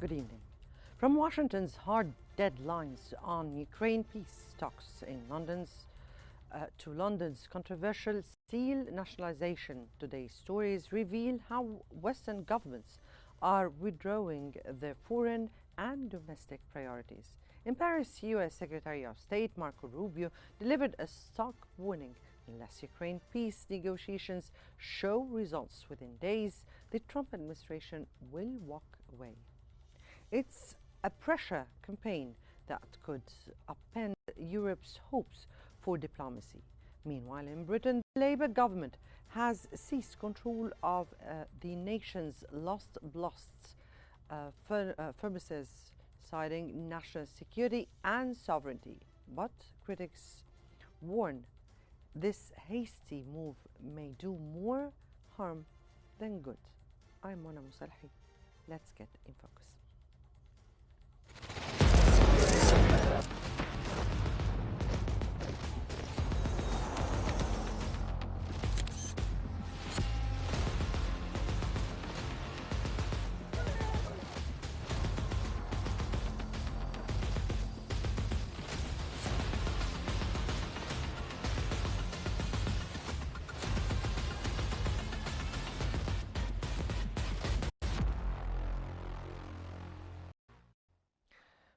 Good evening. From Washington's hard deadlines on Ukraine peace talks in to London's controversial steel nationalization, today's stories reveal how Western governments are withdrawing their foreign and domestic priorities. In Paris, US Secretary of State Marco Rubio delivered a stark warning: unless Ukraine peace negotiations show results within days, the Trump administration will walk away. It's a pressure campaign that could upend Europe's hopes for diplomacy. Meanwhile, in Britain, the Labour government has seized control of the nation's lost blasts furnaces, citing national security and sovereignty. But critics warn this hasty move may do more harm than good. I'm Mona Musalhi. Let's get in focus.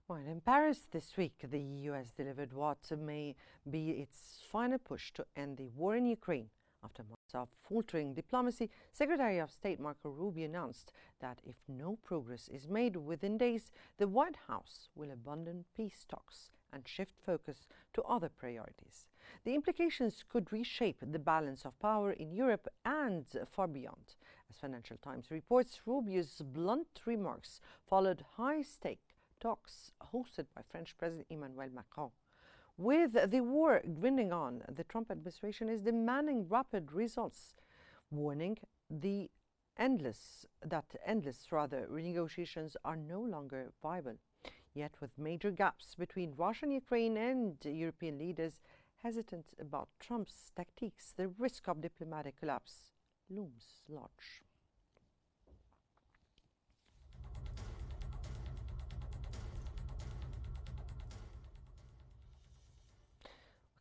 Well, in Paris this week, the US delivered what may be its final push to end the war in Ukraine. After months of faltering diplomacy, Secretary of State Marco Rubio announced that if no progress is made within days, the White House will abandon peace talks and shift focus to other priorities. The implications could reshape the balance of power in Europe and far beyond. As Financial Times reports, Rubio's blunt remarks followed high-stake talks hosted by French President Emmanuel Macron. With the war grinding on, the Trump administration is demanding rapid results, warning endless renegotiations are no longer viable. Yet, with major gaps between Russia and Ukraine and European leaders hesitant about Trump's tactics, the risk of diplomatic collapse looms large.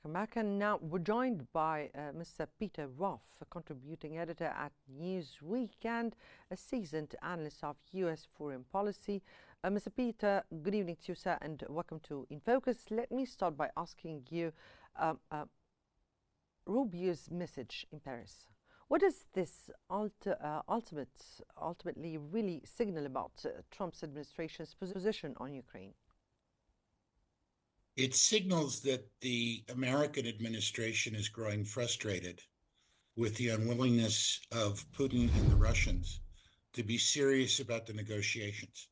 Welcome back, and now we're joined by Mr. Peter Roth, a contributing editor at Newsweek and a seasoned analyst of U.S. foreign policy. Mr. Peter, good evening to you, sir, and welcome to In Focus. Let me start by asking you Rubio's message in Paris. What does this ultimately really signal about Trump's administration's position on Ukraine? It signals that the American administration is growing frustrated with the unwillingness of Putin and the Russians to be serious about the negotiations.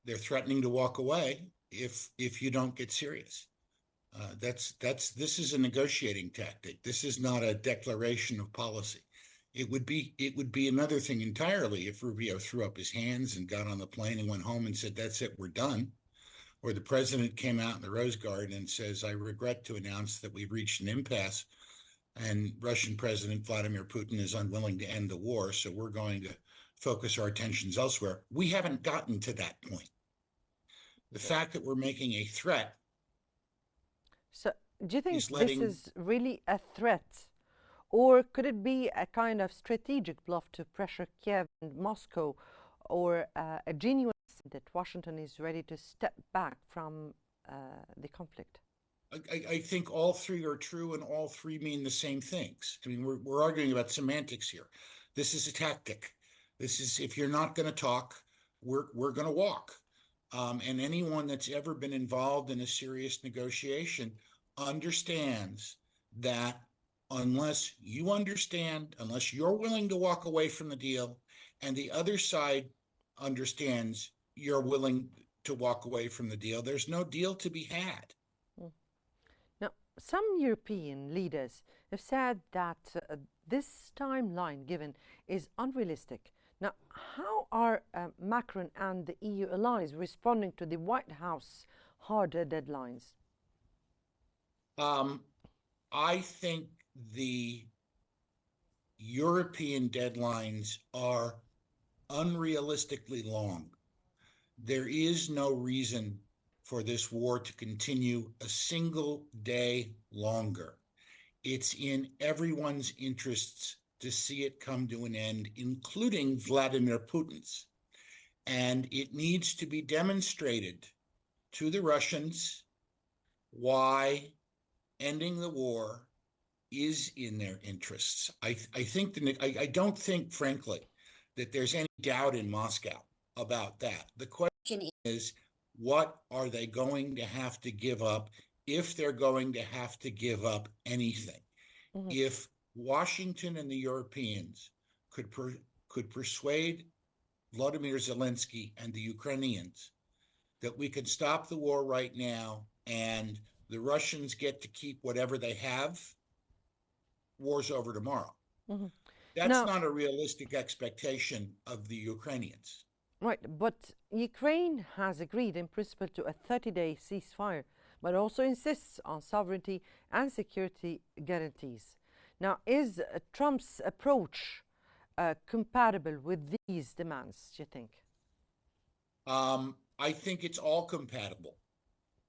They're threatening to walk away if you don't get serious. This is a negotiating tactic. This is not a declaration of policy. It would be another thing entirely if Rubio threw up his hands and got on the plane and went home and said, "That's it, we're done." Or the president came out in the Rose Garden and says, "I regret to announce that we've reached an impasse and Russian President Vladimir Putin is unwilling to end the war, so we're going to focus our attentions elsewhere." We haven't gotten to that point. The fact that we're making a threat. So, do you think this is really a threat? Or could it be a kind of strategic bluff to pressure Kiev and Moscow, or a genuine that Washington is ready to step back from the conflict? I think all three are true, and all three mean the same things. I mean, we're arguing about semantics here. This is a tactic. This is, if you're not going to talk, we're going to walk. And anyone that's ever been involved in a serious negotiation understands that unless you're willing to walk away from the deal, and the other side understands you're willing to walk away from the deal, there's no deal to be had. Now, some European leaders have said that this timeline given is unrealistic. Now, how are Macron and the EU allies responding to the White House harder deadlines? I think the European deadlines are unrealistically long. There is no reason for this war to continue a single day longer. It's in everyone's interests to see it come to an end, including Vladimir Putin's. And it needs to be demonstrated to the Russians why ending the war is in their interests. I don't think, frankly, that there's any doubt in Moscow about that. The question is, what are they going to have to give up if they're going to have to give up anything? Mm-hmm. If Washington and the Europeans could persuade Vladimir Zelensky and the Ukrainians that we could stop the war right now and the Russians get to keep whatever they have, war's over tomorrow. Mm-hmm. That's not a realistic expectation of the Ukrainians. Right, but Ukraine has agreed in principle to a 30-day ceasefire, but also insists on sovereignty and security guarantees. Now, is Trump's approach compatible with these demands, do you think? I think it's all compatible.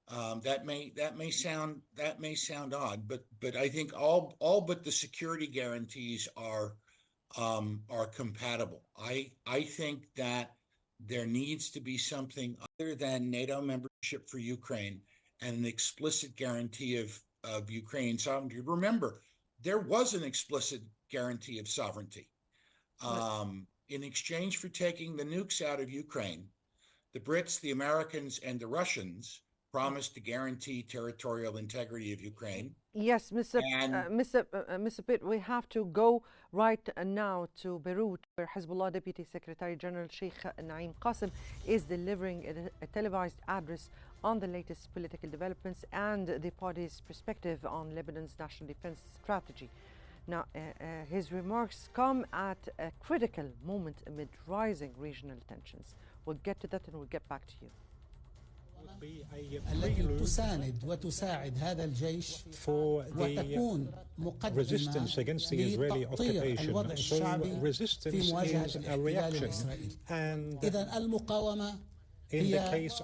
That may sound odd, but I think all but the security guarantees are compatible. I think that there needs to be something other than NATO membership for Ukraine and an explicit guarantee of Ukrainian sovereignty. Remember, there was an explicit guarantee of sovereignty. In exchange for taking the nukes out of Ukraine, the Brits, the Americans, and the Russians promised to guarantee territorial integrity of Ukraine. Yes, Mr. Pitt, we have to go right now to Beirut, where Hezbollah Deputy Secretary General Sheikh Naim Qassem is delivering a televised address on the latest political developments and the party's perspective on Lebanon's national defense strategy. Now, his remarks come at a critical moment amid rising regional tensions. We'll get to that and we'll get back to you. التي تساند وتساعد هذا الجيش وتكون مقدمة لتقطيع الوضع الشعبي في مواجهة الاحتلال الإسرائيلي. إذن المقاومة هي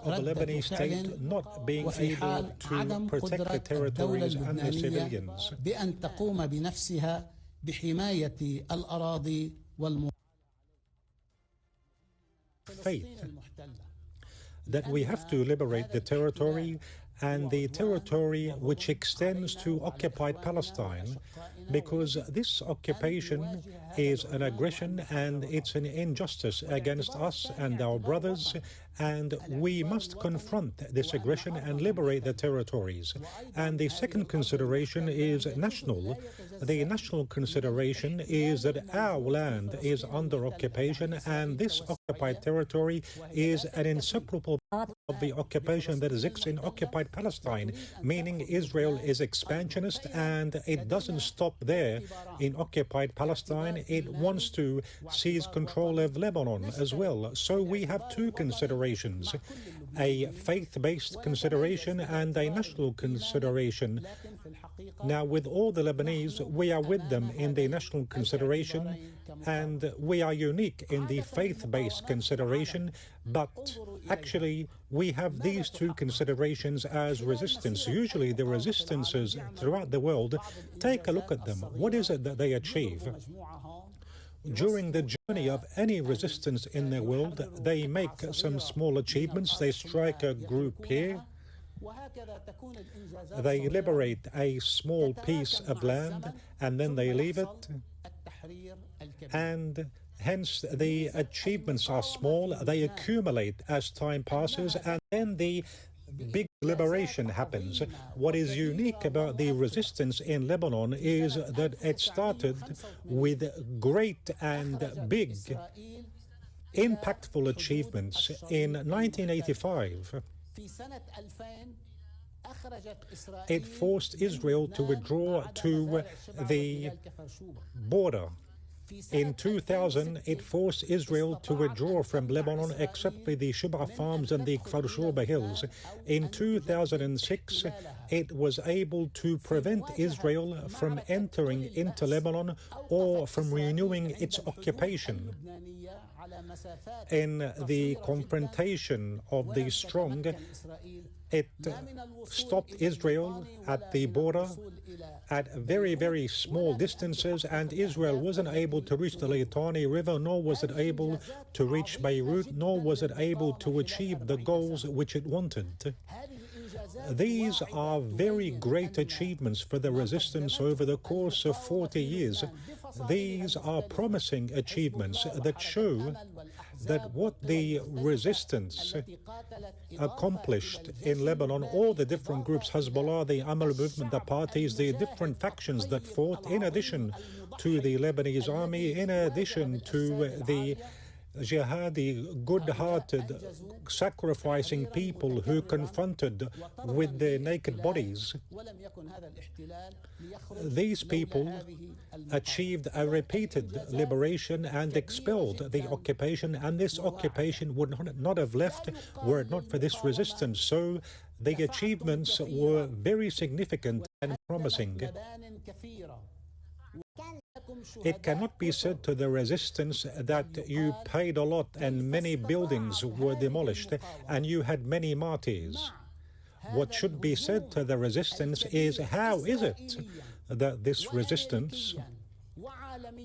ردة فعل وفي حال عدم قدرة الدولة اللبنانية بأن تقوم بنفسها بحماية الأراضي والمواطنين المحتلة. That we have to liberate the territory and the territory which extends to occupied Palestine, because this occupation is an aggression and it's an injustice against us and our brothers, and we must confront this aggression and liberate the territories. And the second consideration is national. The national consideration is that our land is under occupation, and this occupied territory is an inseparable part of the occupation that exists in occupied Palestine, meaning Israel is expansionist and it doesn't stop there in occupied Palestine. It wants to seize control of Lebanon as well. So we have two considerations, a faith-based consideration and a national consideration. Now, with all the Lebanese, we are with them in the national consideration, and we are unique in the faith-based consideration, but actually we have these two considerations as resistance. Usually the resistances throughout the world, take a look at them. What is it that they achieve? During the journey of any resistance in the world, they make some small achievements. They strike a group here. They liberate a small piece of land and then they leave it. And hence the achievements are small. They accumulate as time passes, and then the big liberation happens. What is unique about the resistance in Lebanon is that it started with great and big, impactful achievements. In 1985, it forced Israel to withdraw to the border. In 2000, it forced Israel to withdraw from Lebanon except for the Shubha farms and the Kfar Shurba hills. In 2006, it was able to prevent Israel from entering into Lebanon or from renewing its occupation. in the confrontation of the strong. It stopped Israel at the border at very, very small distances, and Israel wasn't able to reach the Litani River, nor was it able to reach Beirut, nor was it able to achieve the goals which it wanted. These are very great achievements for the resistance over the course of 40 years. These are promising achievements that show that what the resistance accomplished in Lebanon, all the different groups, Hezbollah, the Amal movement, the parties, the different factions that fought, in addition to the Lebanese army, in addition to the jihadi, good-hearted, sacrificing people who confronted with their naked bodies. These people achieved a repeated liberation and expelled the occupation, and this occupation would not have left were it not for this resistance. So the achievements were very significant and promising. It cannot be said to the resistance that you paid a lot and many buildings were demolished and you had many martyrs. What should be said to the resistance is, how is it that this resistance,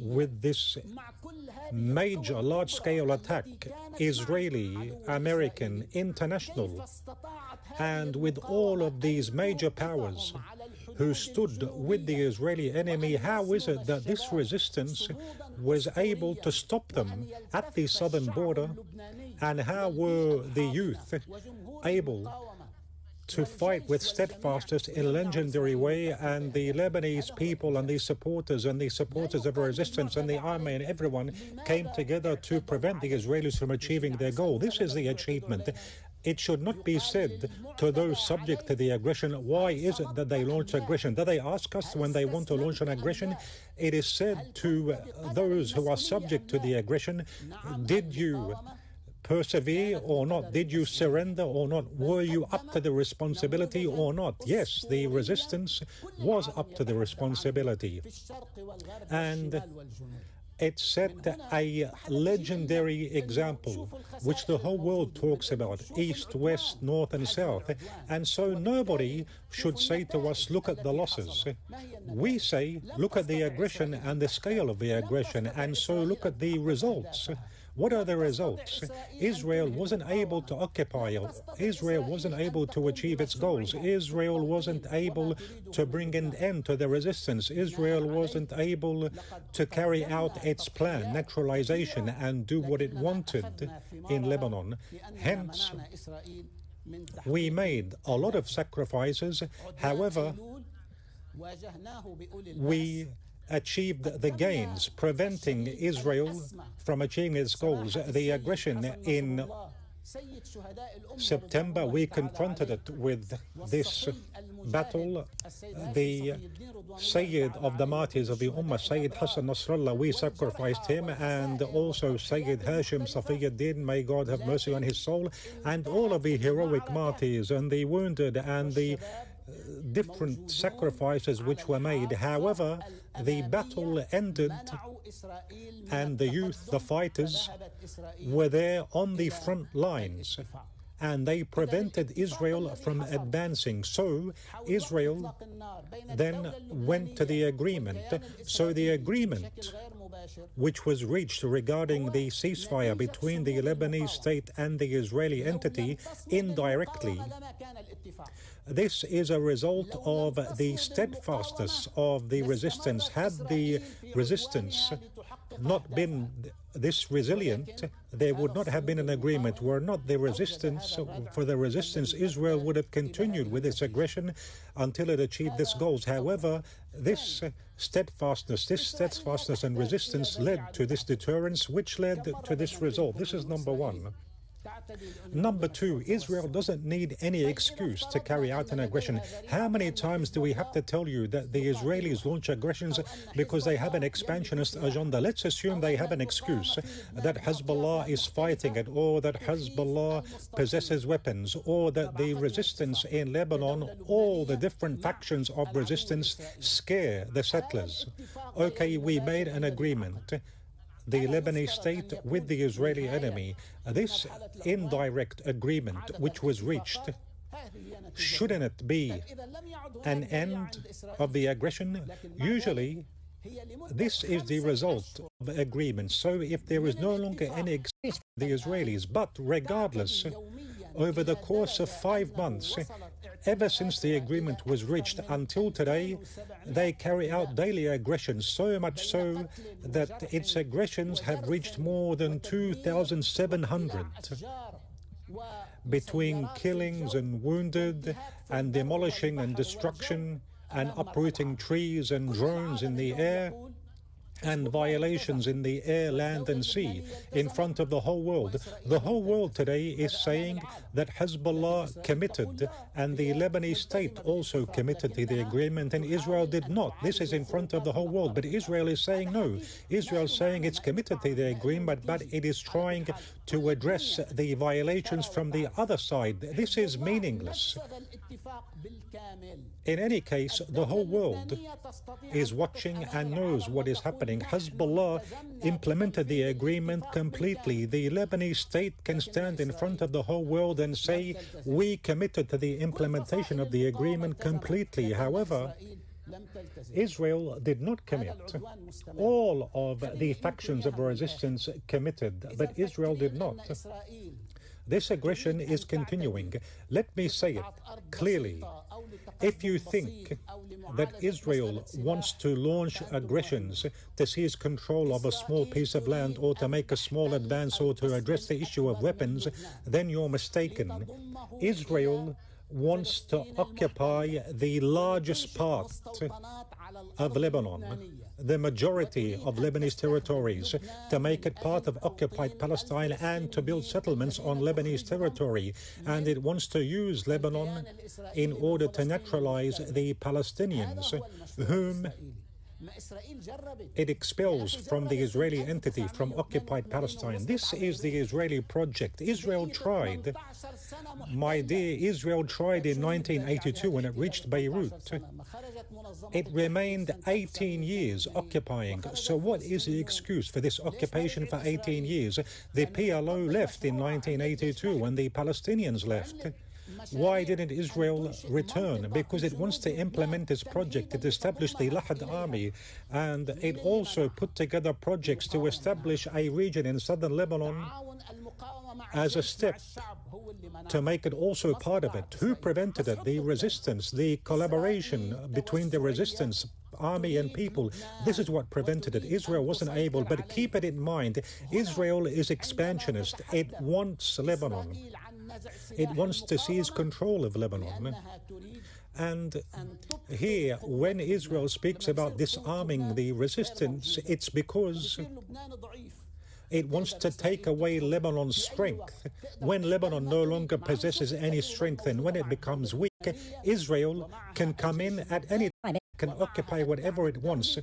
with this major large-scale attack, Israeli, American, international, and with all of these major powers who stood with the Israeli enemy, how is it that this resistance was able to stop them at the southern border? And how were the youth able to fight with steadfastness in a legendary way, and the Lebanese people and the supporters of resistance and the army and everyone came together to prevent the Israelis from achieving their goal? This is the achievement. It should not be said to those subject to the aggression, why is it that they launch aggression? Do they ask us when they want to launch an aggression? It is said to those who are subject to the aggression, did you persevere or not? Did you surrender or not? Were you up to the responsibility or not? Yes, the resistance was up to the responsibility. And it set a legendary example which the whole world talks about, east, west, north and south. And so nobody should say to us, look at the losses. We say, look at the aggression and the scale of the aggression, and so look at the results. What are the results? Israel wasn't able to occupy. Israel wasn't able to achieve its goals. Israel wasn't able to bring an end to the resistance. Israel wasn't able to carry out its plan, naturalization, and do what it wanted in Lebanon. Hence, we made a lot of sacrifices. However, we achieved the gains, preventing Israel from achieving its goals. The aggression in September, we confronted it with this battle. The Sayyid of the martyrs of the Ummah, Sayyid Hassan Nasrallah, we sacrificed him, and also Sayyid Hashim Safiuddin, may God have mercy on his soul, and all of the heroic martyrs and the wounded and the different sacrifices which were made. However, the battle ended and the youth, the fighters, were there on the front lines, and they prevented Israel from advancing. So Israel then went to the agreement. So the agreement which was reached regarding the ceasefire between the Lebanese state and the Israeli entity, indirectly, this is a result of the steadfastness of the resistance. Had the resistance not been this resilient, there would not have been an agreement. Were not the resistance, for the resistance, Israel would have continued with its aggression until it achieved its goals. However, this steadfastness and resistance led to this deterrence, which led to this result. This is number one. Number two, Israel doesn't need any excuse to carry out an aggression. How many times do we have to tell you that the Israelis launch aggressions because they have an expansionist agenda? Let's assume they have an excuse, that Hezbollah is fighting it, or that Hezbollah possesses weapons, or that the resistance in Lebanon, all the different factions of resistance scare the settlers. Okay, we made an agreement. the Lebanese state with the Israeli enemy. This indirect agreement which was reached, shouldn't it be an end of the aggression? Usually, this is the result of agreement. So if there is no longer any agreement with the Israelis, but regardless, over the course of 5 months, ever since the agreement was reached until today, they carry out daily aggressions, so much so that its aggressions have reached more than 2,700. Between killings and wounded and demolishing and destruction and uprooting trees and drones in the air and violations in the air, land and sea in front of the whole world. The whole world today is saying that Hezbollah committed and the Lebanese state also committed to the agreement and Israel did not. This is in front of the whole world, but Israel is saying no. Israel is saying it's committed to the agreement, but it is trying to address the violations from the other side. This is meaningless. In any case, the whole world is watching and knows what is happening. Hezbollah implemented the agreement completely. The Lebanese state can stand in front of the whole world and say, we committed to the implementation of the agreement completely. However, Israel did not commit. All of the factions of resistance committed, but Israel did not. This aggression is continuing. Let me say it clearly. If you think that Israel wants to launch aggressions to seize control of a small piece of land or to make a small advance or to address the issue of weapons, then you're mistaken. Israel wants to occupy the largest part of Lebanon, the majority of Lebanese territories, to make it part of occupied Palestine and to build settlements on Lebanese territory. And it wants to use Lebanon in order to naturalize the Palestinians, whom it expels from the Israeli entity, from occupied Palestine. This is the Israeli project. Israel tried, my dear, Israel tried in 1982 when it reached Beirut. It remained 18 years occupying. So what is the excuse for this occupation for 18 years? The PLO left in 1982 and the Palestinians left. Why didn't Israel return? Because it wants to implement its project. It established the Lahad army, and it also put together projects to establish a region in southern Lebanon as a step to make it also part of it. Who prevented it? The resistance, the collaboration between the resistance army and people. This is what prevented it. Israel wasn't able, but keep it in mind, Israel is expansionist. It wants Lebanon. It wants to seize control of Lebanon. And here, when Israel speaks about disarming the resistance, it's because it wants to take away Lebanon's strength. When Lebanon no longer possesses any strength and when it becomes weak, Israel can come in at any time, can occupy whatever it wants.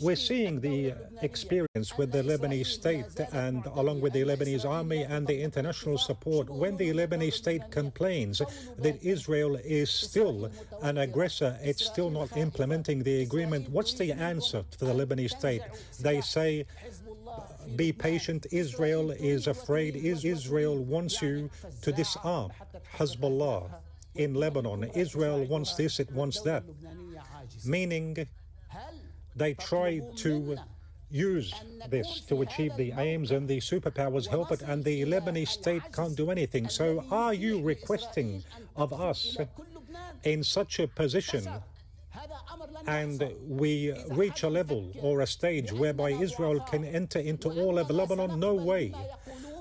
We're seeing the experience with the Lebanese state and along with the Lebanese army and the international support. When the Lebanese state complains that Israel is still an aggressor, it's still not implementing the agreement, what's the answer to the Lebanese state? They say, be patient, Israel is afraid, Israel wants you to disarm Hezbollah in Lebanon. Israel wants this, it wants that. Meaning, they try to use this to achieve the aims, and the superpowers help it, and the Lebanese state can't do anything. So are you requesting of us in such a position, and we reach a level or a stage whereby Israel can enter into all of Lebanon? No way.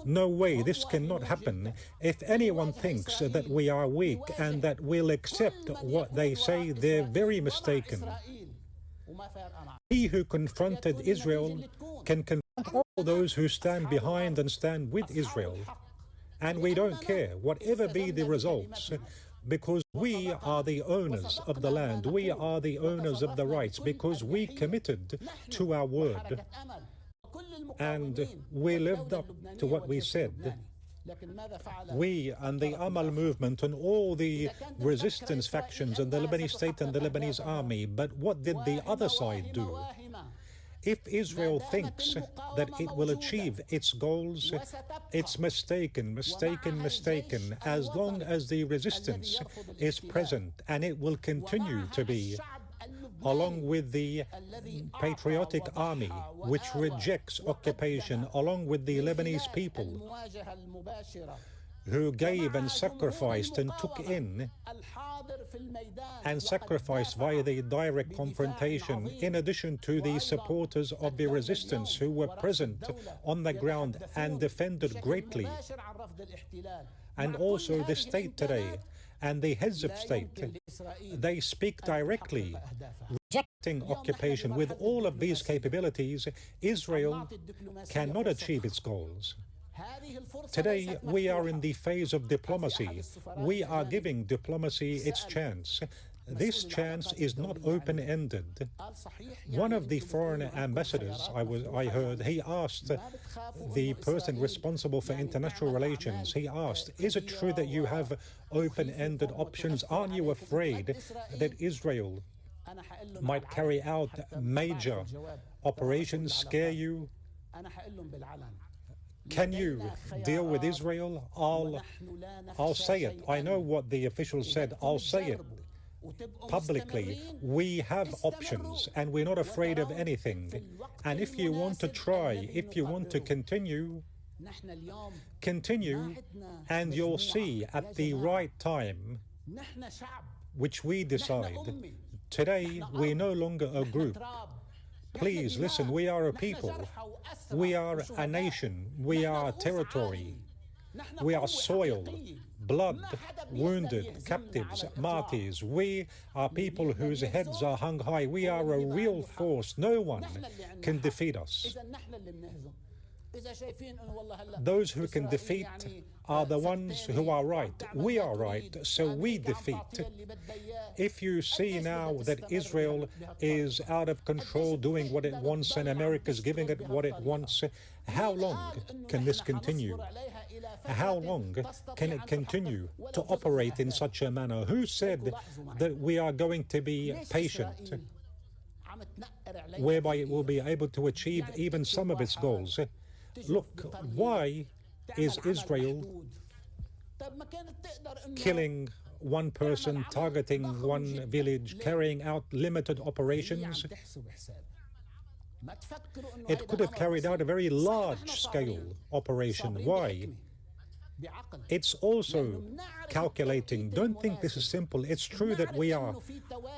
No way, this cannot happen. If anyone thinks that we are weak and that we'll accept what they say, they're very mistaken. He who confronted Israel can confront all those who stand behind and stand with Israel. And we don't care, whatever be the results, because we are the owners of the land, we are the owners of the rights, because we committed to our word. And we lived up to what we said. We and the Amal movement and all the resistance factions and the Lebanese state and the Lebanese army. But what did the other side do? If Israel thinks that it will achieve its goals, it's mistaken. As long as the resistance is present, and it will continue to be, along with the patriotic army, which rejects occupation, along with the Lebanese people, who gave and sacrificed and took in and sacrificed via the direct confrontation, in addition to the supporters of the resistance who were present on the ground and defended greatly, and also the state today and the heads of state, they speak directly, rejecting occupation. With all of these capabilities, Israel cannot achieve its goals. Today, we are in the phase of diplomacy. We are giving diplomacy its chance. This chance is not open-ended. One of the foreign ambassadors, I heard, he asked the person responsible for international relations, he asked, is it true that you have open-ended options? Aren't you afraid that Israel might carry out major operations, scare you? Can you deal with Israel? I'll say it. I know what the officials said. I'll say it publicly. We have options and we're not afraid of anything. And if you want to try, if you want to continue, and you'll see at the right time, which we decide. Today, we're no longer a group. Please listen, we are a people. We are a nation. We are territory. We are soil, blood, wounded, captives, martyrs. We are people whose heads are hung high. We are a real force. No one can defeat us. Those who can defeat are the ones who are right. We are right, so we defeat. If you see now that Israel is out of control, doing what it wants, and America's giving it what it wants, how long can this continue? How long can it continue to operate in such a manner? Who said that we are going to be patient, whereby it will be able to achieve even some of its goals? Look, why is Israel killing one person, targeting one village, carrying out limited operations? It could have carried out a very large-scale operation. Why? It's also calculating. Don't think this is simple. It's true that we are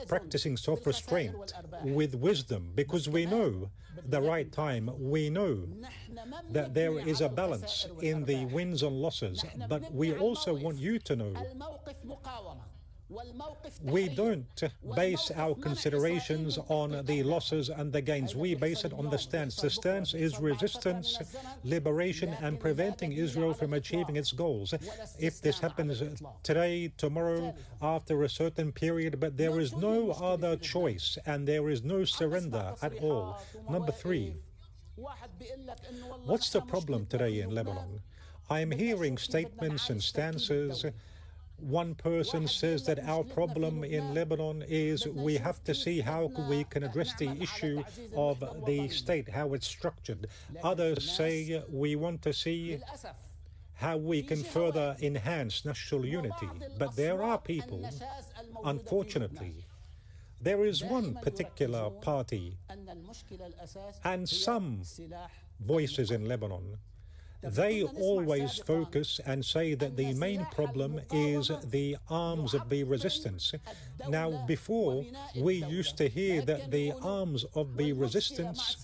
practicing self-restraint with wisdom, because we know the right time. We know that there is a balance in the wins and losses, but we also want you to know we don't base our considerations on the losses and the gains. We base it on the stance. The stance is resistance, liberation, and preventing Israel from achieving its goals. If this happens today, tomorrow, after a certain period, but there is no other choice and there is no surrender at all. Number three, what's the problem today in Lebanon? I'm hearing statements and stances. One person says that our problem in Lebanon is we have to see how we can address the issue of the state, how it's structured. Others say we want to see how we can further enhance national unity. But there are people, unfortunately, there is one particular party and some voices in Lebanon. They always focus and say that the main problem is the arms of the resistance. Now, before, we used to hear that the arms of the resistance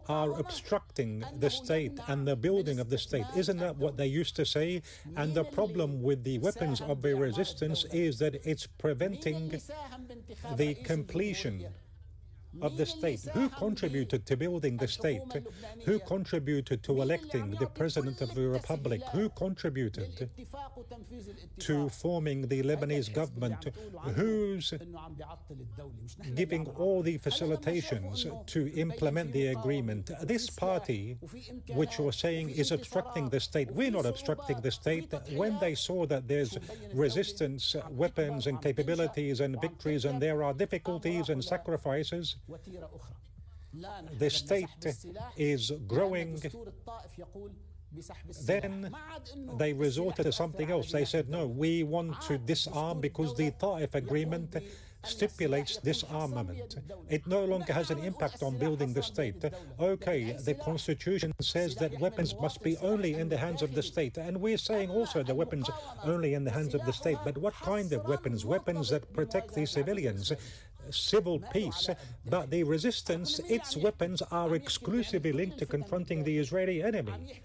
are obstructing the state and the building of the state. Isn't that what they used to say? And the problem with the weapons of the resistance is that it's preventing the completion of the state. Who contributed to building the state? Who contributed to electing the President of the Republic? Who contributed to forming the Lebanese government? Who's giving all the facilitations to implement the agreement? This party, which you're saying is obstructing the state, we're not obstructing the state. When they saw that there's resistance, weapons and capabilities and victories, and there are difficulties and sacrifices, the state is growing, then they resorted to something else. They said, no, we want to disarm because the Ta'if agreement stipulates disarmament. It no longer has an impact on building the state. Okay, the constitution says that weapons must be only in the hands of the state, and we're saying also the weapons only in the hands of the state. But what kind of weapons? Weapons that protect the civilians, civil peace, but the resistance, its weapons are exclusively linked to confronting the Israeli enemy.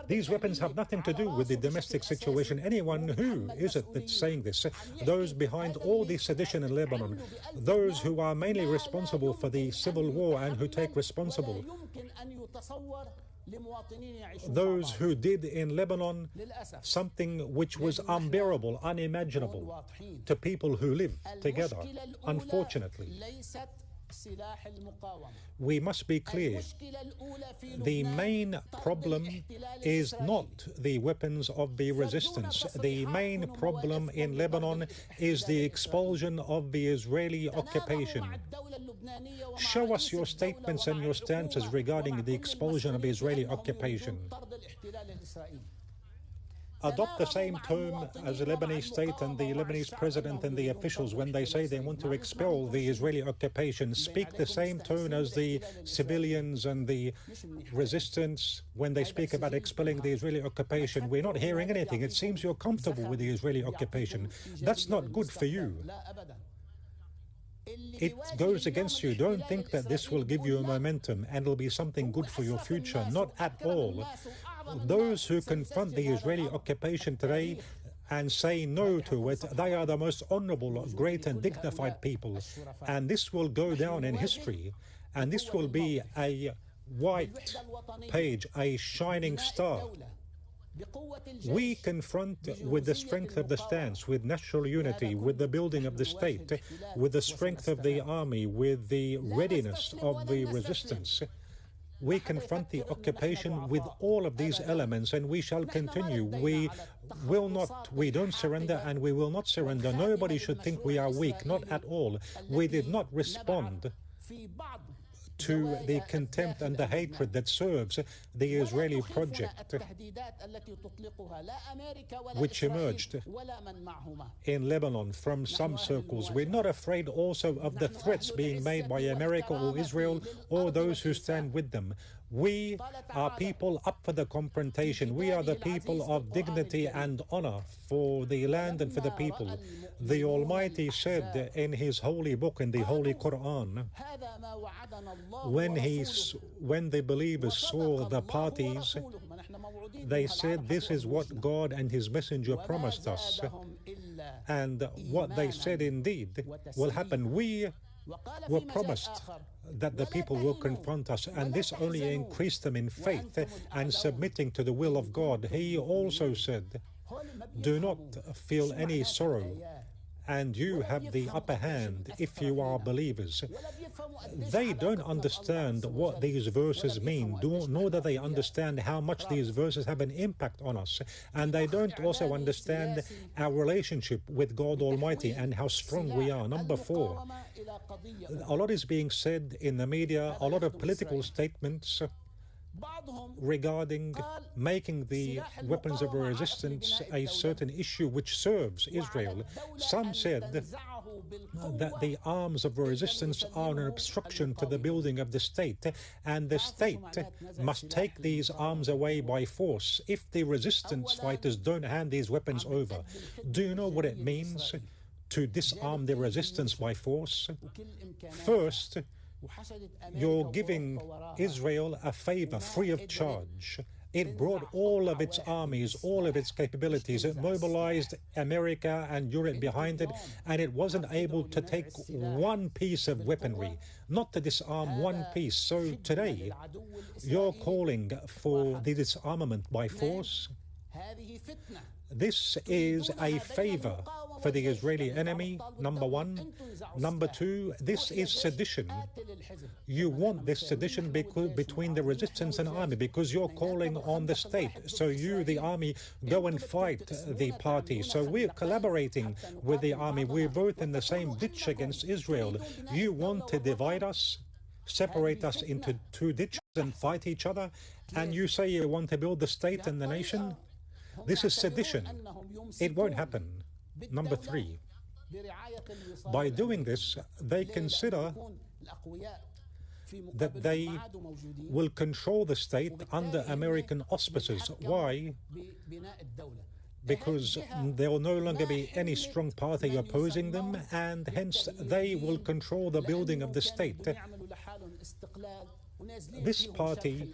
These weapons have nothing to do with the domestic situation. Anyone who is it that's saying this, those behind all the sedition in Lebanon, those who are mainly responsible for the civil war and who take responsible, those who did in Lebanon something which was unbearable, unimaginable to people who live together. Unfortunately, we must be clear. The main problem is not the weapons of the resistance. The main problem in Lebanon is the expulsion of the Israeli occupation. Show us your statements and your stances regarding the expulsion of Israeli occupation. Adopt the same tone as the Lebanese state and the Lebanese president and the officials when they say they want to expel the Israeli occupation. Speak the same tone as the civilians and the resistance when they speak about expelling the Israeli occupation. We're not hearing anything. It seems you're comfortable with the Israeli occupation. That's not good for you. It goes against you. Don't think that this will give you a momentum and it'll be something good for your future. Not at all. Those who confront the Israeli occupation today and say no to it, they are the most honorable, great and dignified people. And this will go down in history. And this will be a white page, a shining star. We confront with the strength of the stance, with national unity, with the building of the state, with the strength of the army, with the readiness of the resistance. We confront the occupation with all of these elements, and we shall continue. We don't surrender, and we will not surrender. Nobody should think we are weak, not at all. We did not respond to the contempt and the hatred that serves the Israeli project, which emerged in Lebanon from some circles. We're not afraid also of the threats being made by America or Israel or those who stand with them. We are people up for the confrontation. We are the people of dignity and honor for the land and for the people. The Almighty said in His holy book, in the Holy Quran, when the believers saw the parties, they said, this is what God and His Messenger promised us. And what they said indeed will happen. We were promised that the people will confront us, and this only increased them in faith and submitting to the will of God. He also said, do not feel any sorrow, and you have the upper hand if you are believers. They don't understand what these verses mean, nor do they understand how much these verses have an impact on us. And they don't also understand our relationship with God Almighty and how strong we are. Number 4, a lot is being said in the media, a lot of political statements regarding making the weapons of resistance a certain issue which serves Israel. Some said that the arms of resistance are an obstruction to the building of the state, and the state must take these arms away by force if the resistance fighters don't hand these weapons over. Do you know what it means to disarm the resistance by force? First, you're giving Israel a favor free of charge. It brought all of its armies, all of its capabilities. It mobilized America and Europe behind it, and it wasn't able to take one piece of weaponry, not to disarm one piece. So today, you're calling for the disarmament by force. This is a favor for the Israeli enemy, number 1. Number 2, this is sedition. You want this sedition between the resistance and army because you're calling on the state. So you, the army, go and fight the party. So we're collaborating with the army. We're both in the same ditch against Israel. You want to divide us? separate us into two ditches and fight each other, and you say you want to build the state and the nation? This is sedition. It won't happen. Number three, by doing this, they consider that they will control the state under American auspices. Why? Because there will no longer be any strong party opposing them, and hence they will control the building of the state. This party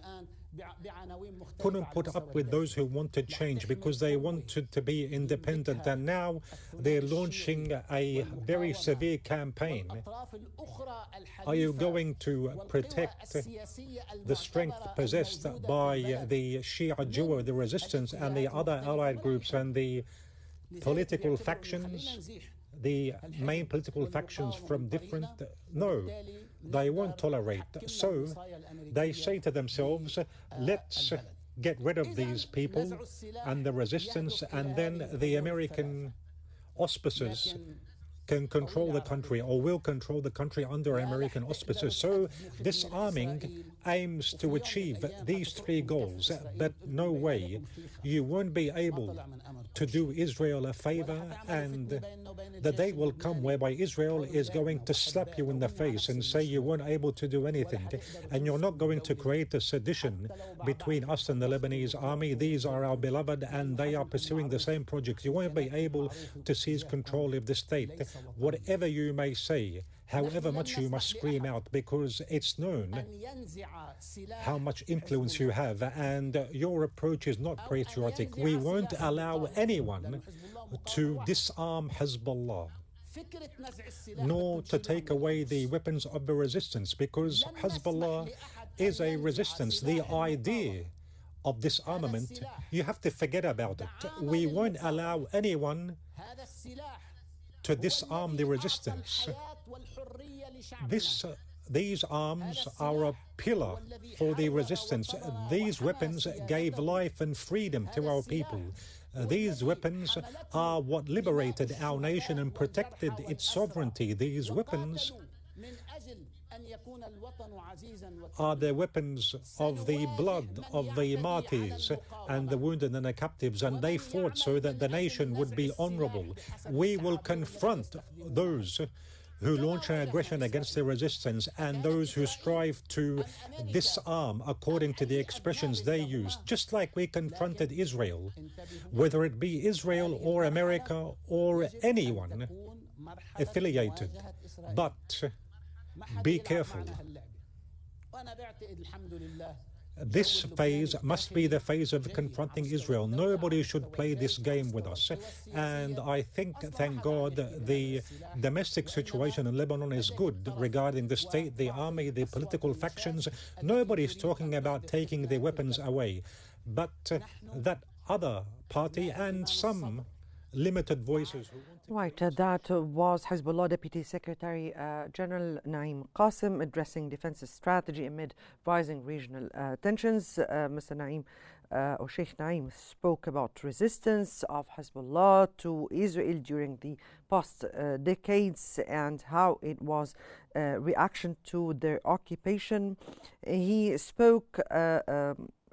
couldn't put up with those who wanted change because they wanted to be independent, and now they're launching a very severe campaign. Are you going to protect the strength possessed by the Shia duo, the resistance, and the other allied groups and the political factions, the main political factions from different? No, they won't tolerate. So they say to themselves, let's get rid of these people and the resistance, and then the American auspices can control the country, or will control the country under American auspices. So disarming aims to achieve these three goals, but no way you won't be able to do Israel a favor, and the day will come whereby Israel is going to slap you in the face and say you weren't able to do anything, and you're not going to create a sedition between us and the Lebanese army. These are our beloved, and they are pursuing the same projects. You won't be able to seize control of the state. Whatever you may say, however much you must scream out, because it's known how much influence you have, and your approach is not patriotic. We won't allow anyone to disarm Hezbollah, nor to take away the weapons of the resistance, because Hezbollah is a resistance. The idea of disarmament, you have to forget about it. We won't allow anyone to disarm the resistance. These arms are a pillar for the resistance. These weapons gave life and freedom to our people. These weapons are what liberated our nation and protected its sovereignty. These weapons are the weapons of the blood of the martyrs and the wounded and the captives, and they fought so that the nation would be honorable. We will confront those who launch an aggression against the resistance and those who strive to disarm according to the expressions they use, just like we confronted Israel, whether it be Israel or America or anyone affiliated. But be careful. This phase must be the phase of confronting Israel. Nobody should play this game with us. And I think, thank God, the domestic situation in Lebanon is good regarding the state, the army, the political factions. Nobody's talking about taking the weapons away. But that other party and some limited voices. Right, that was Hezbollah Deputy Secretary General Naim Qasim addressing defense strategy amid rising regional tensions. Mr. Naim, or Sheikh Naim, spoke about resistance of Hezbollah to Israel during the past decades and how it was a reaction to their occupation. He spoke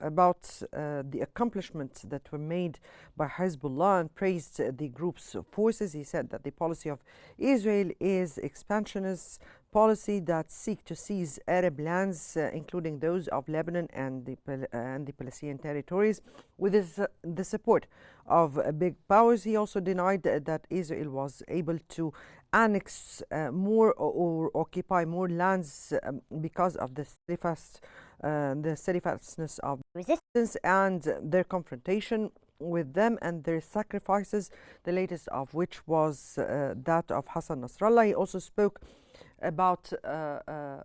about the accomplishments that were made by Hezbollah and praised the group's forces. He said that the policy of Israel is expansionist policy that seek to seize Arab lands, including those of Lebanon and the Palestinian territories, with the support of big powers. He also denied that Israel was able to annex more or occupy more lands because of the steadfastness of resistance and their confrontation with them and their sacrifices, the latest of which was that of Hassan Nasrallah. He also spoke about that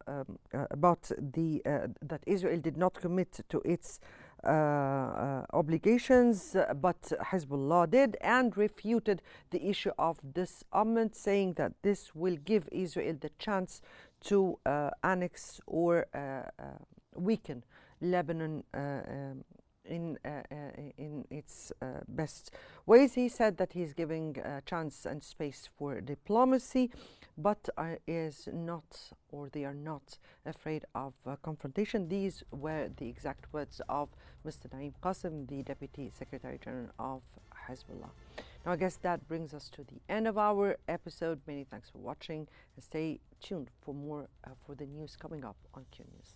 Israel did not commit to its obligations, but Hezbollah did, and refuted the issue of disarmament, saying that this will give Israel the chance to annex or weaken Lebanon in its best ways. He said that he's giving a chance and space for diplomacy, but is not, or they are not, afraid of confrontation. These were the exact words of Mr. Naim Qasim, the Deputy Secretary General of Hezbollah. Now, I guess that brings us to the end of our episode. Many thanks for watching, and stay tuned for more for the news coming up on Qnews.